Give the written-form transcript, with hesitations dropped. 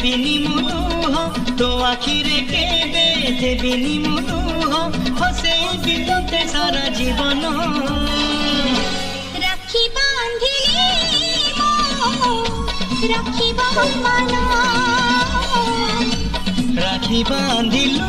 দেবিনি মুদুহ তো আখিরে কেবে দেবিনি মুদুহ হসে বিলতে সারা জীবন রাখি বাঁধিলি রাখি বাঁধ রাখি বাঁধিলু